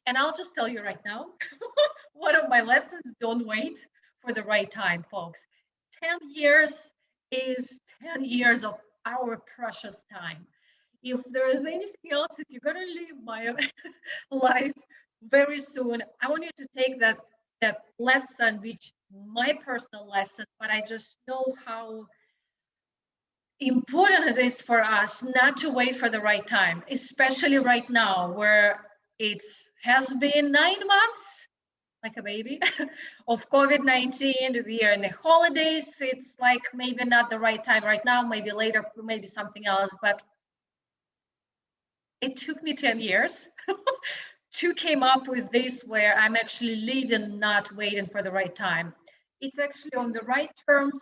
And I'll just tell you right now, one of my lessons, don't wait for the right time, folks. 10 years is 10 years of our precious time. If there is anything else, if you're going to live my life very soon, I want you to take that lesson, which my personal lesson, but I just know how important it is for us not to wait for the right time, especially right now where it has been 9 months like a baby of COVID-19. We are in the holidays. It's like maybe not the right time right now, maybe later, maybe something else. But it took me 10 years to came up with this where I'm actually living, not waiting for the right time. It's actually on the right terms.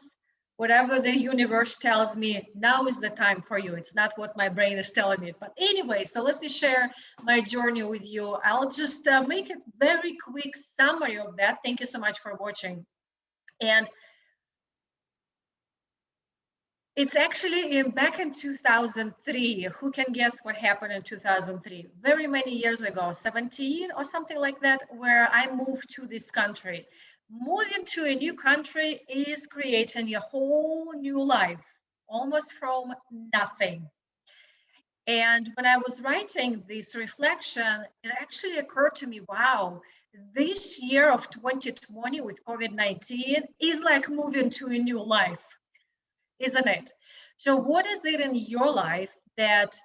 Whatever the universe tells me, now is the time for you. It's not what my brain is telling me. But anyway, so let me share my journey with you. I'll just make a very quick summary of that. Thank you so much for watching. And it's actually back in 2003. Who can guess what happened in 2003? Very many years ago, 17 or something like that, where I moved to this country. Moving to a new country is creating a whole new life, almost from nothing. And when I was writing this reflection, it actually occurred to me, wow, this year of 2020 with COVID-19 is like moving to a new life, isn't it? So what is it in your life that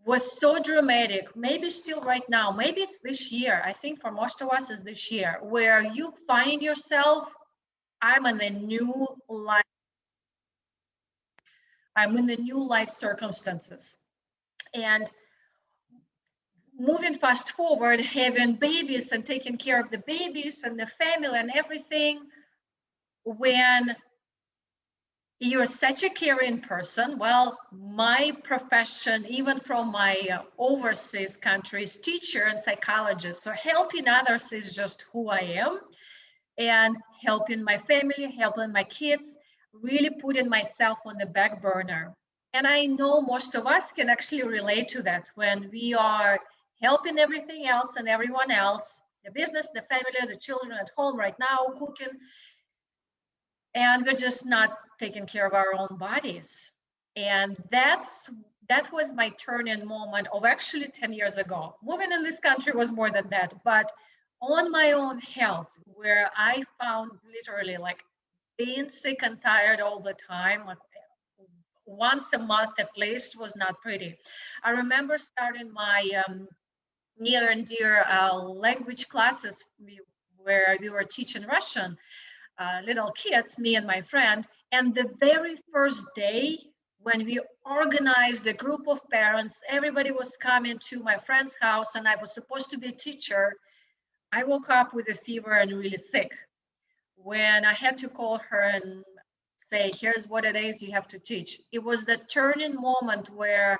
was so dramatic, maybe still right now, maybe it's this year, I think for most of us is this year, where you find yourself, I'm in a new life, I'm in the new life circumstances. And moving fast forward, having babies and taking care of the babies and the family and everything, when you're such a caring person. Well, my profession, even from my overseas countries, teacher and psychologist, so helping others is just who I am, and helping my family, helping my kids, really putting myself on the back burner. And I know most of us can actually relate to that when we are helping everything else and everyone else, the business, the family, the children at home right now, cooking, and we're just not taking care of our own bodies. And that was my turning moment of actually 10 years ago. Moving in this country was more than that, but on my own health, where I found literally like being sick and tired all the time, like once a month at least, was not pretty. I remember starting my near and dear language classes where we were teaching Russian, little kids, me and my friend. And the very first day when we organized a group of parents, everybody was coming to my friend's house and I was supposed to be a teacher. I woke up with a fever and really sick. When I had to call her and say, here's what it is you have to teach. It was the turning moment where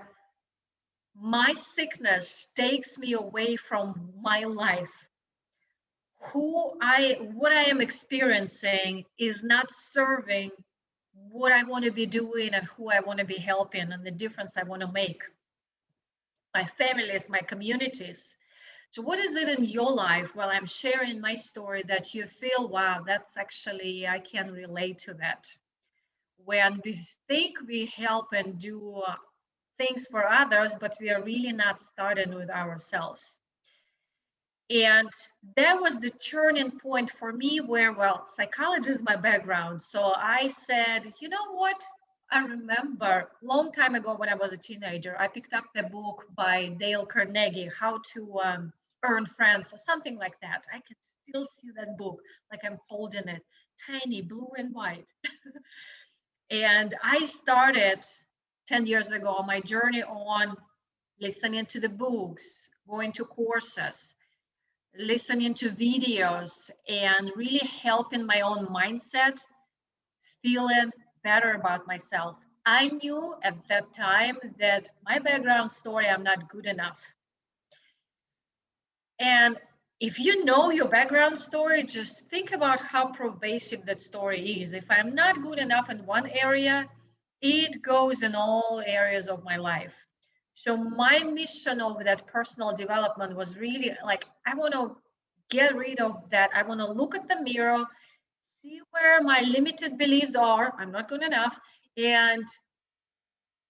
my sickness takes me away from my life. What I am experiencing is not serving what I want to be doing and who I want to be helping and the difference I want to make. My families, my communities. So what is it in your life while I'm sharing my story that you feel, wow, that's actually, I can relate to that. When we think we help and do things for others, but we are really not starting with ourselves. And that was the turning point for me where, well, psychology is my background. So I said, you know what? I remember a long time ago when I was a teenager, I picked up the book by Dale Carnegie, How to Earn Friends, or something like that. I can still see that book like I'm holding it, tiny, blue and white. And I started 10 years ago my journey on listening to the books, going to courses, listening to videos, and really helping my own mindset, feeling better about myself. I knew at that time that my background story, I'm not good enough. And if you know your background story, just think about how pervasive that story is. If I'm not good enough in one area, it goes in all areas of my life. So my mission of that personal development was really like, I want to get rid of that. I want to look at the mirror, see where my limited beliefs are. I'm not good enough, and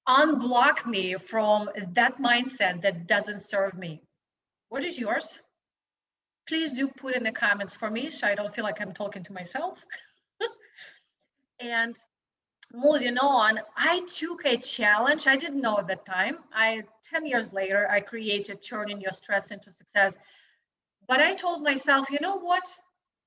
unblock me from that mindset that doesn't serve me. What is yours? Please do put in the comments for me so I don't feel like I'm talking to myself. And moving on, I took a challenge. I didn't know at that time. 10 years later, I created Turning Your Stress into Success. But I told myself, you know what?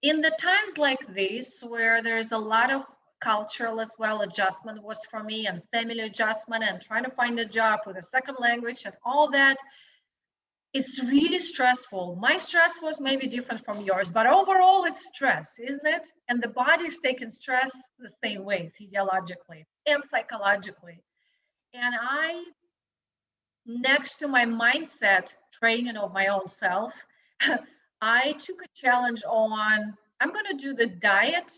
In the times like this, where there's a lot of cultural as well adjustment was for me, and family adjustment, and trying to find a job with a second language and all that, it's really stressful. My stress was maybe different from yours, but overall it's stress, isn't it? And the body is taking stress the same way, physiologically and psychologically. And I, next to my mindset training of my own self, I took a challenge on, I'm going to do the diet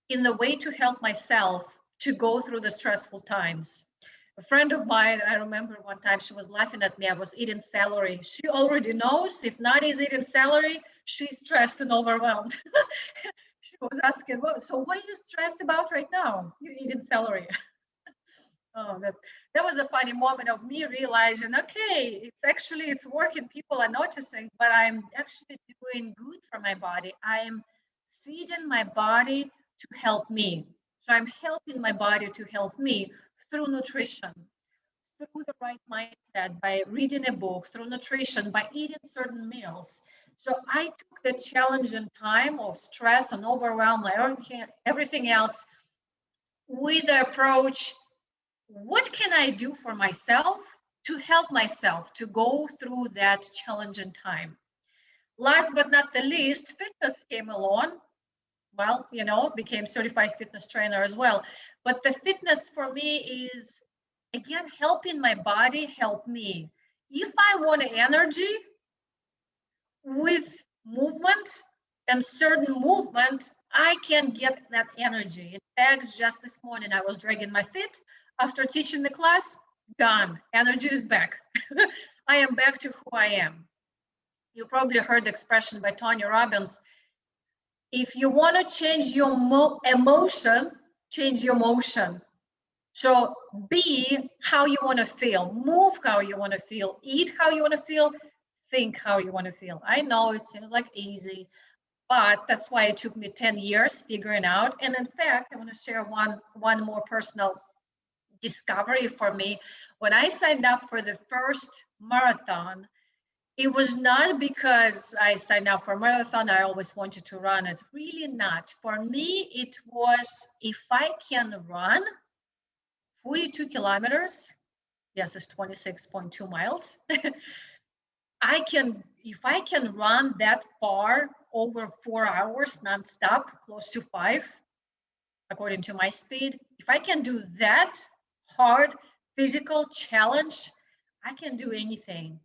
in the way to help myself to go through the stressful times. A friend of mine, I remember one time she was laughing at me. I was eating celery. She already knows if Nadia's eating celery, she's stressed and overwhelmed. She was asking, well, so what are you stressed about right now? You're eating celery. Oh, that was a funny moment of me realizing, okay, it's working. People are noticing, but I'm actually doing good for my body. I am feeding my body to help me. So I'm helping my body to help me through nutrition, through the right mindset, by reading a book, through nutrition, by eating certain meals. So I took the challenge in time of stress and overwhelm, like everything else, with the approach, what can I do for myself to help myself to go through that challenging time? Last but not the least, fitness came along. Well, became certified fitness trainer as well. But the fitness for me is, again, helping my body help me. If I want energy with movement and certain movement, I can get that energy. In fact, just this morning, I was dragging my feet after teaching the class. Gone. Energy is back. I am back to who I am. You probably heard the expression by Tony Robbins. If you want to change your emotion, change your motion. So be how you want to feel, move how you want to feel, eat how you want to feel, think how you want to feel. I know it seems like easy, but that's why it took me 10 years figuring out. And in fact, I want to share one more personal discovery for me. When I signed up for the first marathon, it was not because I signed up for a marathon, I always wanted to run it. Really not. For me, it was, if I can run 42 kilometers, yes, it's 26.2 miles. If I can run that far over 4 hours nonstop, close to 5, according to my speed, if I can do that hard physical challenge, I can do anything.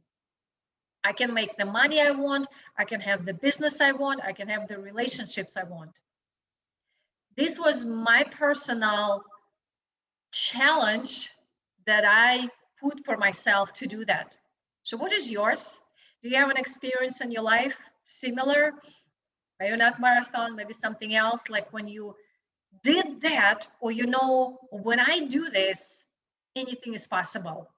I can make the money I want. I can have the business I want. I can have the relationships I want. This was my personal challenge that I put for myself to do that. So what is yours? Do you have an experience in your life similar? Maybe not marathon, maybe something else, like when you did that, or when I do this, anything is possible.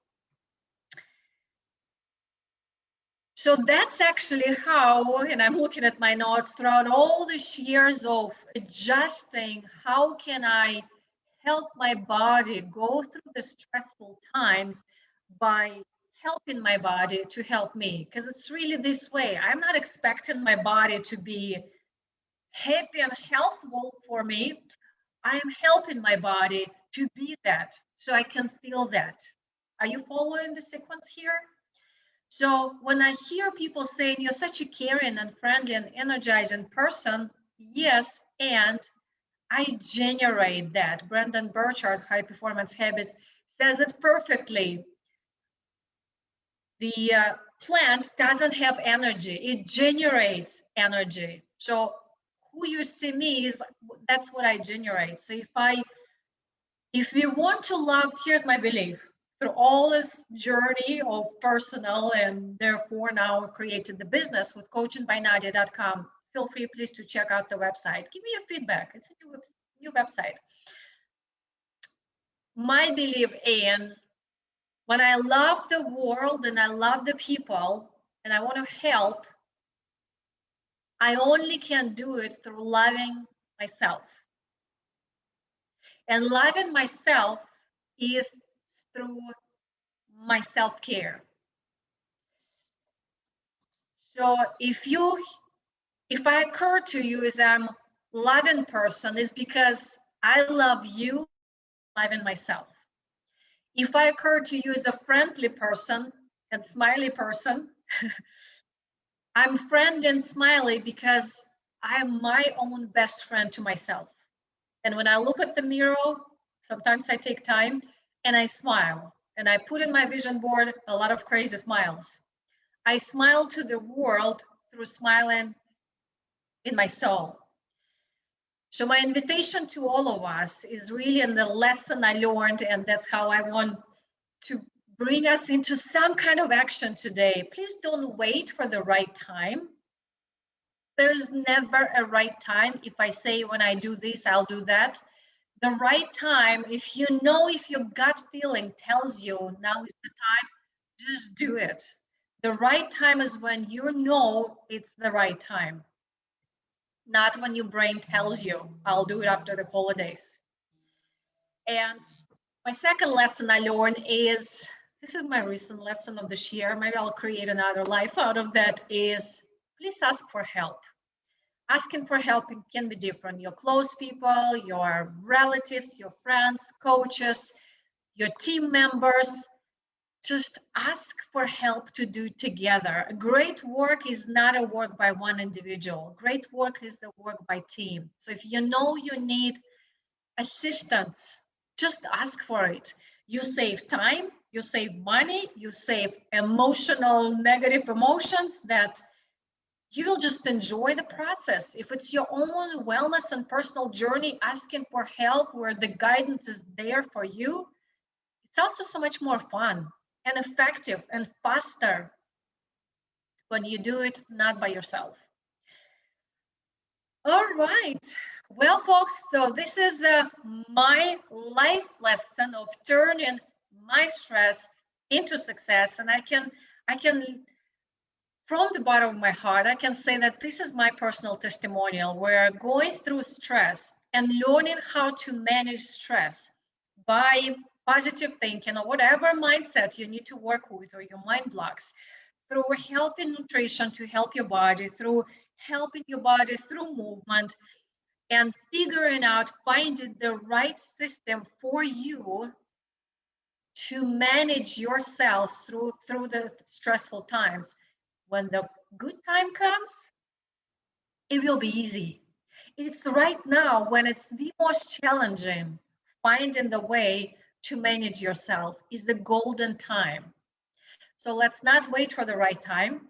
So that's actually how, and I'm looking at my notes, throughout all these years of adjusting, how can I help my body go through the stressful times by helping my body to help me? Because it's really this way. I'm not expecting my body to be happy and healthful for me. I am helping my body to be that, so I can feel that. Are you following the sequence here? So when I hear people saying you're such a caring and friendly and energizing person, yes, and I generate that. Brendon Burchard, High Performance Habits, says it perfectly. The plant doesn't have energy, it generates energy. So who you see me is, that's what I generate. So if we want to love, here's my belief. through all this journey of personal, and therefore now created the business with coachingbynadia.com. Feel free, please, to check out the website. Give me your feedback. It's a new website. My belief in when I love the world and I love the people and I want to help, I only can do it through loving myself. And loving myself is through my self-care. So if I occur to you as I'm loving person, it's because I love you, loving myself. If I occur to you as a friendly person and smiley person, I'm friendly and smiley because I'm my own best friend to myself. And when I look at the mirror, sometimes I take time and I smile. And I put in my vision board a lot of crazy smiles. I smile to the world through smiling in my soul. So my invitation to all of us is really in the lesson I learned, and that's how I want to bring us into some kind of action today. Please don't wait for the right time. There's never a right time. If I say when I do this, I'll do that. The right time, if you know, if your gut feeling tells you now is the time, just do it. The right time is when you know it's the right time, not when your brain tells you, I'll do it after the holidays. And my second lesson I learned is, this is my recent lesson of this year, maybe I'll create another life out of that, is please ask for help. Asking for help can be different. Your close people, your relatives, your friends, coaches, your team members. Just ask for help to do together. Great work is not a work by one individual. Great work is the work by team. So if you know you need assistance, just ask for it. You save time, you save money, you save emotional, negative emotions that you will just enjoy the process. If it's your own wellness and personal journey, asking for help where the guidance is there for you, it's also so much more fun and effective and faster when you do it not by yourself. All right. Well, folks, so this is my life lesson of turning my stress into success. And I can from the bottom of my heart, I can say that this is my personal testimonial where going through stress and learning how to manage stress by positive thinking or whatever mindset you need to work with, or your mind blocks, through helping nutrition to help your body, through helping your body through movement, and figuring out, finding the right system for you to manage yourself through the stressful times. When the good time comes, it will be easy. It's right now when it's the most challenging. Finding the way to manage yourself is the golden time. So let's not wait for the right time.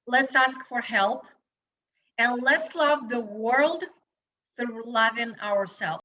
Let's ask for help, and let's love the world through loving ourselves.